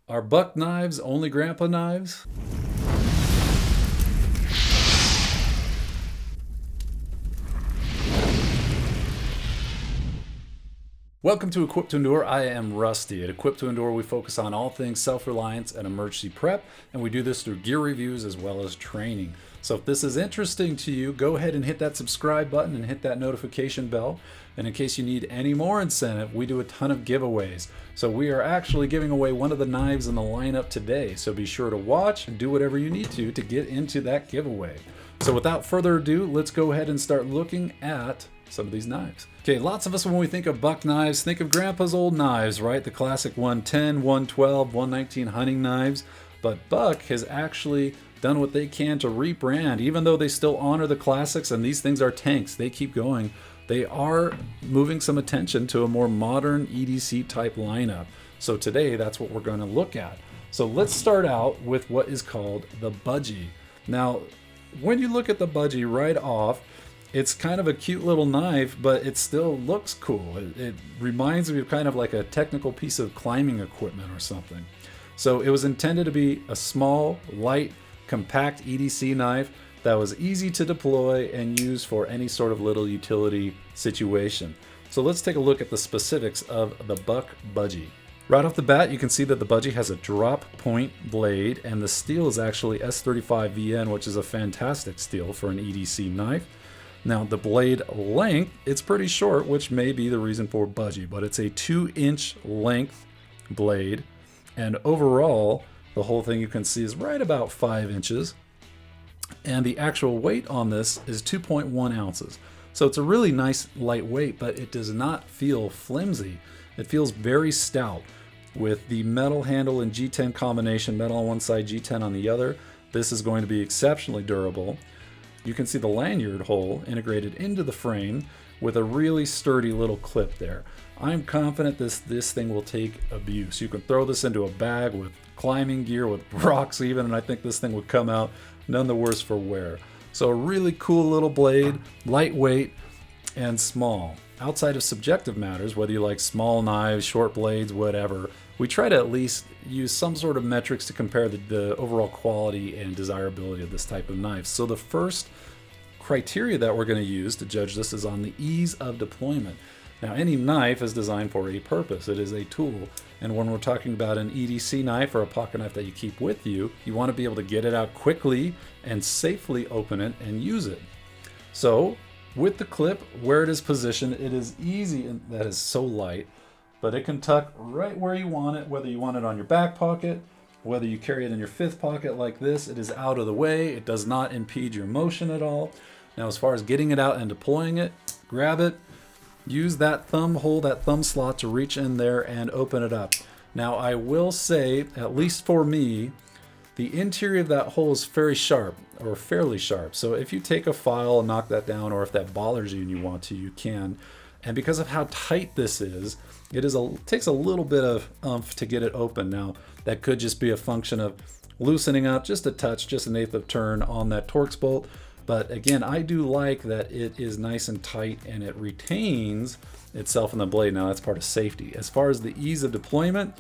Are buck knives only grandpa knives? Welcome to Equip to Endure. I am Rusty. At Equip to Endure, we focus on all things self-reliance and emergency prep, and we do this through gear reviews as well as training. So if this is interesting to you, go ahead and hit that subscribe button and hit that notification bell. And in case you need any more incentive, we do a ton of giveaways. So we are actually giving away one of the knives in the lineup today. So be sure to watch and do whatever you need to get into that giveaway. So without further ado, let's go ahead and start looking at some of these knives. Okay, lots of us, when we think of buck knives, think of grandpa's old knives, right? The classic 110, 112, 119 hunting knives. But Buck has actually done what they can to rebrand, even though they still honor the classics and these things are tanks. They keep going. They are moving some attention to a more modern EDC type lineup. So today, that's what we're going to look at. So let's start out with what is called the Budgie. Now, when you look at the Budgie right off, it's kind of a cute little knife, but it still looks cool. It reminds me of kind of like a technical piece of climbing equipment or something. So it was intended to be a small, light, compact EDC knife that was easy to deploy and use for any sort of little utility situation. So let's take a look at the specifics of the Buck Budgie. Right off the bat, you can see that the Budgie has a drop point blade, and the steel is actually S35VN, which is a fantastic steel for an EDC knife. Now the blade length, it's pretty short, which may be the reason for Budgie, but it's a 2-inch length blade. And overall, the whole thing you can see is right about 5 inches. And the actual weight on this is 2.1 ounces. So it's a really nice lightweight, but it does not feel flimsy. It feels very stout. With the metal handle and G10 combination, metal on one side, G10 on the other, this is going to be exceptionally durable. You can see the lanyard hole integrated into the frame with a really sturdy little clip there. I'm confident this thing will take abuse. You can throw this into a bag with climbing gear, with rocks even, and I think this thing would come out none the worse for wear. So a really cool little blade, lightweight and small. Outside of subjective matters, whether you like small knives, short blades, whatever, we try to at least use some sort of metrics to compare the overall quality and desirability of this type of knife. So the first criteria that we're going to use to judge this is on the ease of deployment. Now, any knife is designed for a purpose. It is a tool. And when we're talking about an EDC knife or a pocket knife that you keep with you, you want to be able to get it out quickly and safely open it and use it. So with the clip, where it is positioned, it is easy, and that is so light, but it can tuck right where you want it, whether you want it on your back pocket, whether you carry it in your fifth pocket like this. It is out of the way. It does not impede your motion at all. Now, as far as getting it out and deploying it, grab it, use that thumb hole, that thumb slot to reach in there and open it up. Now, I will say, at least for me, the interior of that hole is very sharp, or fairly sharp. So if you take a file and knock that down, or if that bothers you and you want to, you can. And because of how tight this is, it takes a little bit of oomph to get it open. Now, that could just be a function of loosening up just a touch, just an eighth of turn on that Torx bolt. But again, I do like that it is nice and tight and it retains itself in the blade. Now, that's part of safety. As far as the ease of deployment,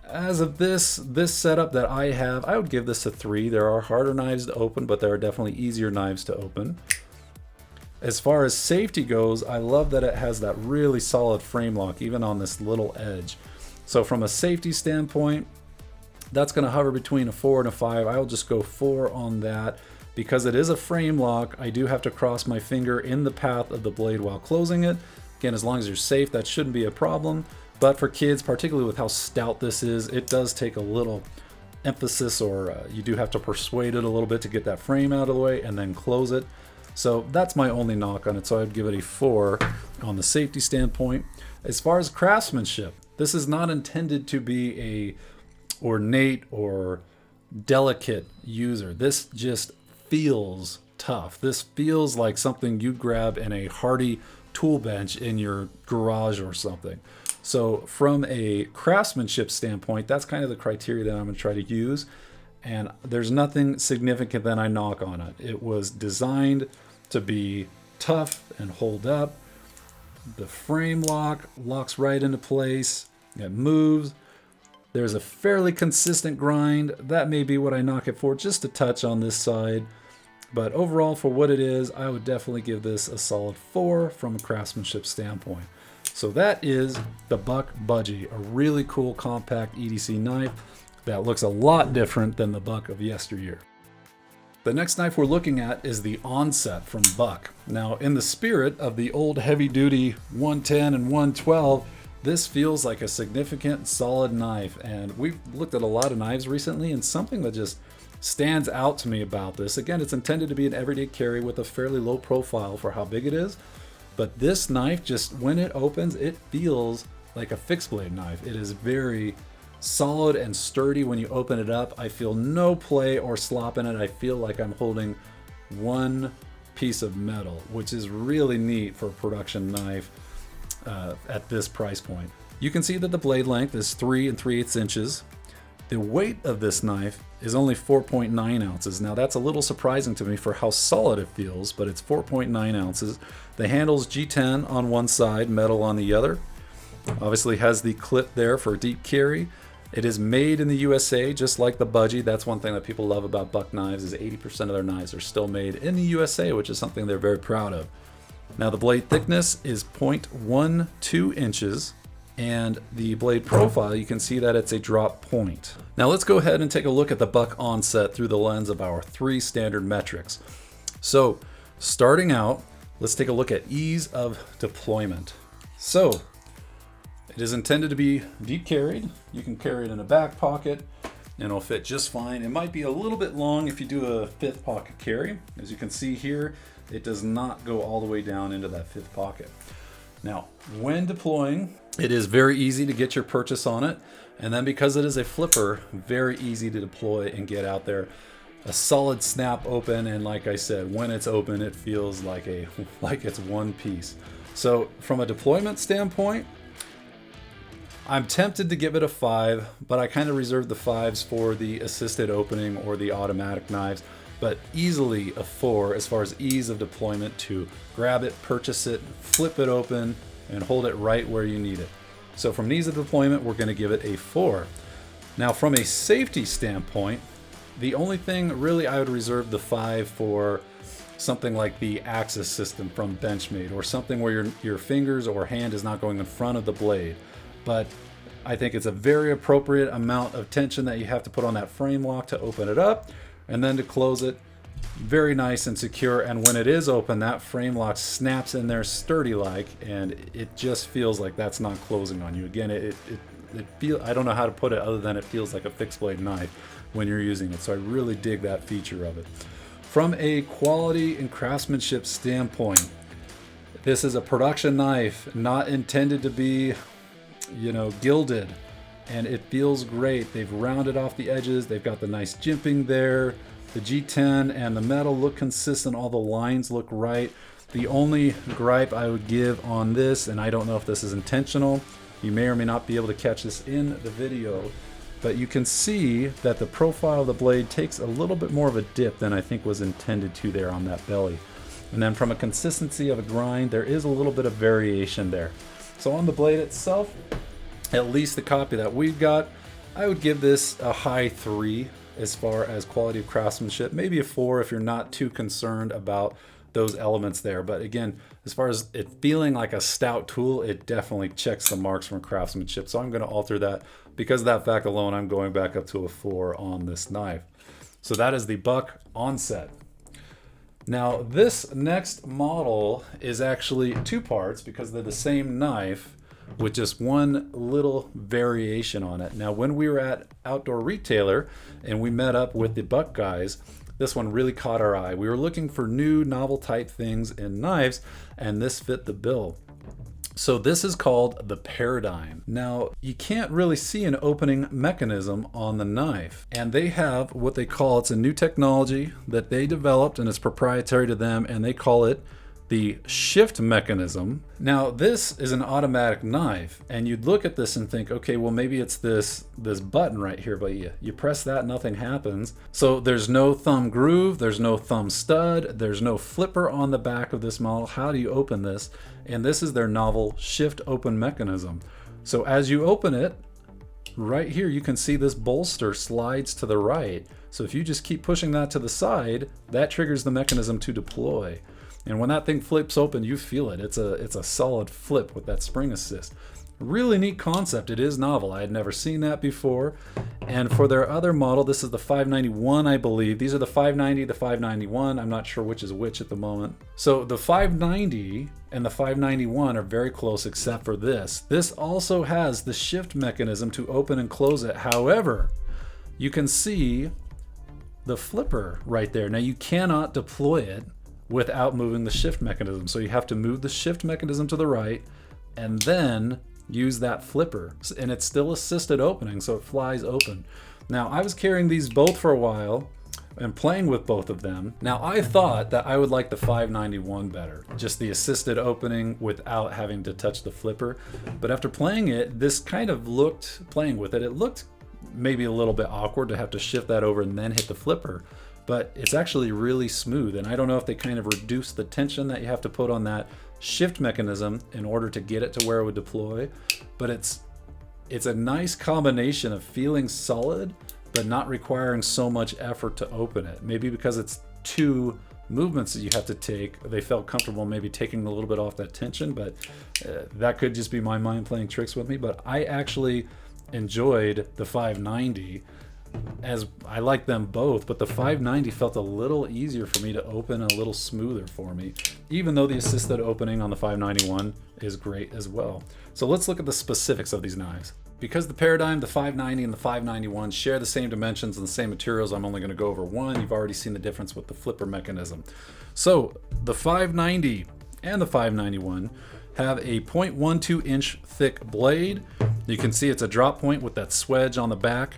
as of this setup that I have, I would give this a 3. There are harder knives to open, but there are definitely easier knives to open. As far as safety goes, I love that it has that really solid frame lock, even on this little edge. So from a safety standpoint, that's going to hover between a 4 and a 5. I'll just go 4 on that. Because it is a frame lock, I do have to cross my finger in the path of the blade while closing it. Again, as long as you're safe, that shouldn't be a problem. But for kids, particularly with how stout this is, it does take a little emphasis, or you do have to persuade it a little bit to get that frame out of the way and then close it. So that's my only knock on it. So I'd give it a 4 on the safety standpoint. As far as craftsmanship, this is not intended to be a ornate or delicate user. This just feels tough. This feels like something you'd grab in a hardy tool bench in your garage or something. So from a craftsmanship standpoint, that's kind of the criteria that I'm going to try to use. And there's nothing significant that I knock on it. It was designed to be tough and hold up. The frame lock locks right into place. It moves. There's a fairly consistent grind. That may be what I knock it for, just a touch on this side. But overall, for what it is, I would definitely give this a solid 4 from a craftsmanship standpoint. So that is the Buck Budgie, a really cool compact EDC knife that looks a lot different than the Buck of yesteryear. The next knife we're looking at is the Onset from Buck. Now, in the spirit of the old heavy-duty 110 and 112, this feels like a significant, solid knife. And we've looked at a lot of knives recently, and something that just stands out to me about this, again, it's intended to be an everyday carry with a fairly low profile for how big it is. But this knife, just when it opens, it feels like a fixed blade knife. It is very solid and sturdy when you open it up. I feel no play or slop in it. I feel like I'm holding one piece of metal, which is really neat for a production knife at this price point. You can see that the blade length is 3 3/8 inches. The weight of this knife is only 4.9 ounces. Now that's a little surprising to me for how solid it feels, but it's 4.9 ounces. The handle's G10 on one side, metal on the other. Obviously has the clip there for deep carry. It is made in the USA, just like the Budgie. That's one thing that people love about Buck knives, is 80% of their knives are still made in the USA, which is something they're very proud of. Now the blade thickness is 0.12 inches. And the blade profile, you can see that it's a drop point. Now let's go ahead and take a look at the Buck Onset through the lens of our 3 standard metrics. So starting out, let's take a look at ease of deployment. So it is intended to be deep carried. You can carry it in a back pocket and it'll fit just fine. It might be a little bit long if you do a 5th pocket carry. As you can see here, it does not go all the way down into that 5th pocket. Now, when deploying, it is very easy to get your purchase on it. And then because it is a flipper, very easy to deploy and get out there. A solid snap open, and like I said, when it's open, it feels like it's one piece. So from a deployment standpoint, I'm tempted to give it a 5, but I kind of reserve the 5s for the assisted opening or the automatic knives. But easily a 4 as far as ease of deployment to grab it, purchase it, flip it open, and hold it right where you need it. So from ease of deployment, we're going to give it a 4. Now from a safety standpoint, the only thing really I would reserve the 5 for something like the Axis system from Benchmade, or something where your fingers or hand is not going in front of the blade. But I think it's a very appropriate amount of tension that you have to put on that frame lock to open it up. And then to close it, very nice and secure. And when it is open, that frame lock snaps in there sturdy like, and it just feels like that's not closing on you. Again, it I don't know how to put it other than it feels like a fixed blade knife when you're using it. So I really dig that feature of it. From a quality and craftsmanship standpoint, this is a production knife, not intended to be, gilded. And it feels great. They've rounded off the edges. They've got the nice jimping there. The G10 and the metal look consistent. All the lines look right. The only gripe I would give on this, and I don't know if this is intentional, you may or may not be able to catch this in the video, but you can see that the profile of the blade takes a little bit more of a dip than I think was intended to there on that belly. And then from a consistency of a grind, there is a little bit of variation there. So on the blade itself, at least the copy that we've got, I would give this a high 3 as far as quality of craftsmanship, maybe a 4 if you're not too concerned about those elements there. But again, as far as it feeling like a stout tool, it definitely checks the marks from craftsmanship. So I'm going to alter that. Because of that fact alone, I'm going back up to a 4 on this knife. So that is the Buck Onset. Now this next model is actually 2 parts because they're the same knife, with just one little variation on it. Now, when we were at Outdoor Retailer and we met up with the Buck guys, this one really caught our eye. We were looking for new novel type things in knives, and this fit the bill. So this is called the Paradigm. Now, you can't really see an opening mechanism on the knife, and they have what they call, it's a new technology that they developed and it's proprietary to them, and they call it the shift mechanism. Now this is an automatic knife, and you'd look at this and think, okay, well maybe it's this button right here, but you press that, nothing happens. So there's no thumb groove, there's no thumb stud, there's no flipper on the back of this model. How do you open this? And this is their novel shift open mechanism. So as you open it, right here, you can see this bolster slides to the right. So if you just keep pushing that to the side, that triggers the mechanism to deploy. And when that thing flips open, you feel it. It's a solid flip with that spring assist. Really neat concept. It is novel. I had never seen that before. And for their other model, this is the 591, I believe. These are the 590, the 591. I'm not sure which is which at the moment. So the 590 and the 591 are very close except for this. This also has the shift mechanism to open and close it. However, you can see the flipper right there. Now you cannot deploy it without moving the shift mechanism. So you have to move the shift mechanism to the right and then use that flipper, and it's still assisted opening, so it flies open. Now I was carrying these both for a while and playing with both of them. Now I thought that I would like the 591 better, just the assisted opening without having to touch the flipper. But after playing it, this kind of looked, playing with it, it looked maybe a little bit awkward to have to shift that over and then hit the flipper. But it's actually really smooth, and I don't know if they kind of reduce the tension that you have to put on that shift mechanism in order to get it to where it would deploy. But it's a nice combination of feeling solid but not requiring so much effort to open it. Maybe because it's two movements that you have to take, they felt comfortable maybe taking a little bit off that tension, but that could just be my mind playing tricks with me. But I actually enjoyed the 590, as I like them both, but the 590 felt a little easier for me to open and a little smoother for me, even though the assisted opening on the 591 is great as well. So let's look at the specifics of these knives. Because the Paradigm, the 590 and the 591 share the same dimensions and the same materials, I'm only going to go over one. You've already seen the difference with the flipper mechanism. So the 590 and the 591 have a 0.12 inch thick blade. You can see it's a drop point with that swedge on the back.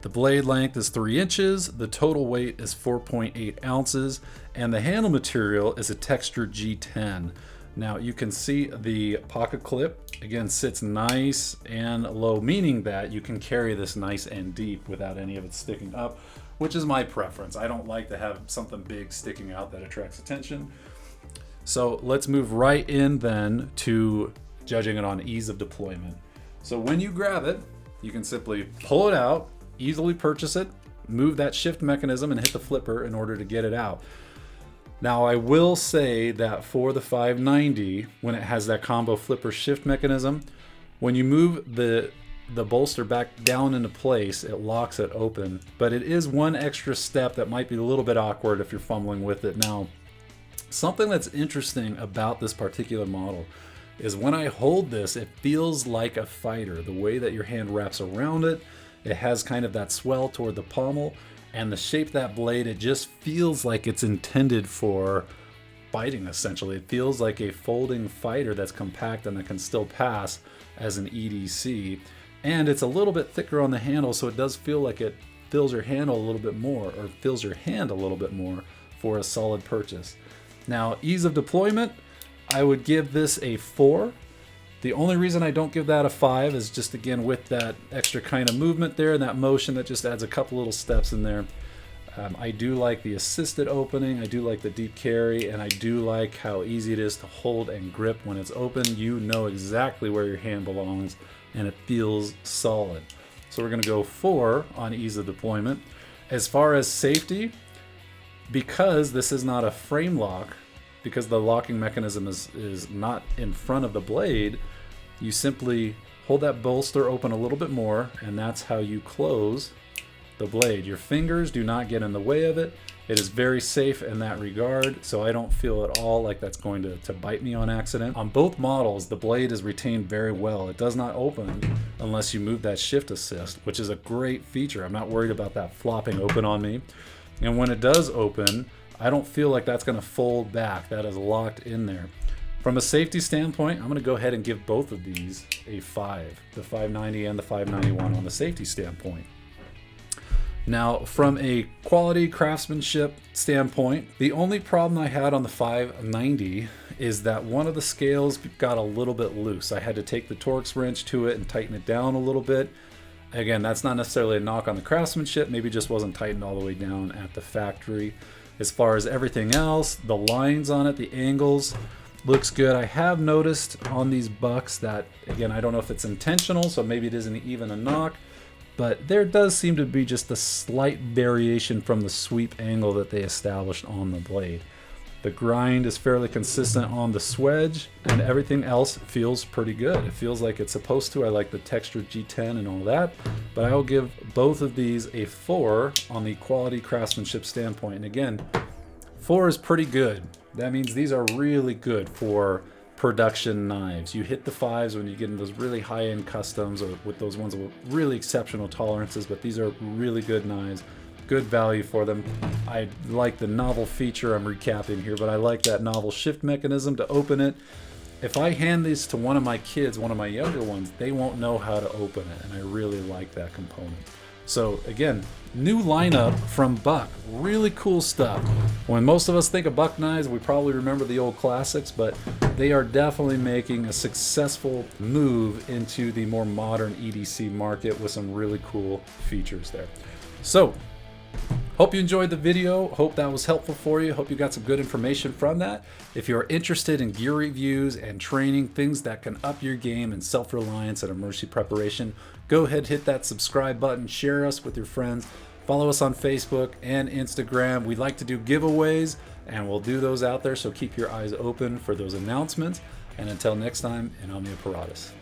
The blade length is 3 inches, the total weight is 4.8 ounces, and the handle material is a textured G10. Now you can see the pocket clip, again, sits nice and low, meaning that you can carry this nice and deep without any of it sticking up, which is my preference. I don't like to have something big sticking out that attracts attention. So let's move right in then to judging it on ease of deployment. So when you grab it, you can simply pull it out, easily purchase it, move that shift mechanism and hit the flipper in order to get it out. Now I will say that for the 590, when it has that combo flipper shift mechanism, when you move the bolster back down into place, it locks it open. But it is one extra step that might be a little bit awkward if you're fumbling with it. Now, something that's interesting about this particular model is when I hold this, it feels like a fighter. The way that your hand wraps around it, it has kind of that swell toward the pommel, and the shape of that blade, it just feels like it's intended for fighting, essentially. It feels like a folding fighter that's compact and that can still pass as an EDC. And it's a little bit thicker on the handle, so it does feel like it fills your handle a little bit more, or fills your hand a little bit more for a solid purchase. Now, ease of deployment, I would give this a 4. The only reason I don't give that a 5 is just, again, with that extra kind of movement there and that motion that just adds a couple little steps in there. I do like the assisted opening, I do like the deep carry, and I do like how easy it is to hold and grip when it's open. You know exactly where your hand belongs and it feels solid. So we're going to go 4 on ease of deployment. As far as safety, because this is not a frame lock, because the locking mechanism is not in front of the blade, you simply hold that bolster open a little bit more, and that's how you close the blade. Your fingers do not get in the way of it. It is very safe in that regard, so I don't feel at all like that's going to bite me on accident. On both models, the blade is retained very well. It does not open unless you move that shift assist, which is a great feature. I'm not worried about that flopping open on me. And when it does open, I don't feel like that's going to fold back. That is locked in there. From a safety standpoint, I'm going to go ahead and give both of these a 5, the 590 and the 591 on the safety standpoint. Now, from a quality craftsmanship standpoint, the only problem I had on the 590 is that one of the scales got a little bit loose. I had to take the Torx wrench to it and tighten it down a little bit. Again, that's not necessarily a knock on the craftsmanship, maybe just wasn't tightened all the way down at the factory. As far as everything else, the lines on it, the angles, Looks good. I have noticed on these bucks that, again, I don't know if it's intentional, so maybe it isn't even a knock, but there does seem to be just a slight variation from the sweep angle that they established on the blade. The grind is fairly consistent on the swedge, and everything else feels pretty good. It feels like it's supposed to. I like the textured G10 and all that, but I will give both of these a 4 on the quality craftsmanship standpoint. And again, 4 is pretty good. That means these are really good for production knives. You hit the 5s when you get in those really high-end customs, or with those ones with really exceptional tolerances, but these are really good knives. Good value for them. I like the novel feature, I'm recapping here, but I like that novel shift mechanism to open it. If I hand these to one of my kids, one of my younger ones, they won't know how to open it, and I really like that component. So again, new lineup from Buck. Really cool stuff. When most of us think of Buck knives, we probably remember the old classics, but they are definitely making a successful move into the more modern EDC market with some really cool features there. So, hope you enjoyed the video. Hope that was helpful for you. Hope you got some good information from that. If you're interested in gear reviews and training, things that can up your game in self-reliance and emergency preparation, go ahead, hit that subscribe button, share us with your friends, follow us on Facebook and Instagram. We like to do giveaways, and we'll do those out there, so keep your eyes open for those announcements. And until next time, in OMNIA PARATUS.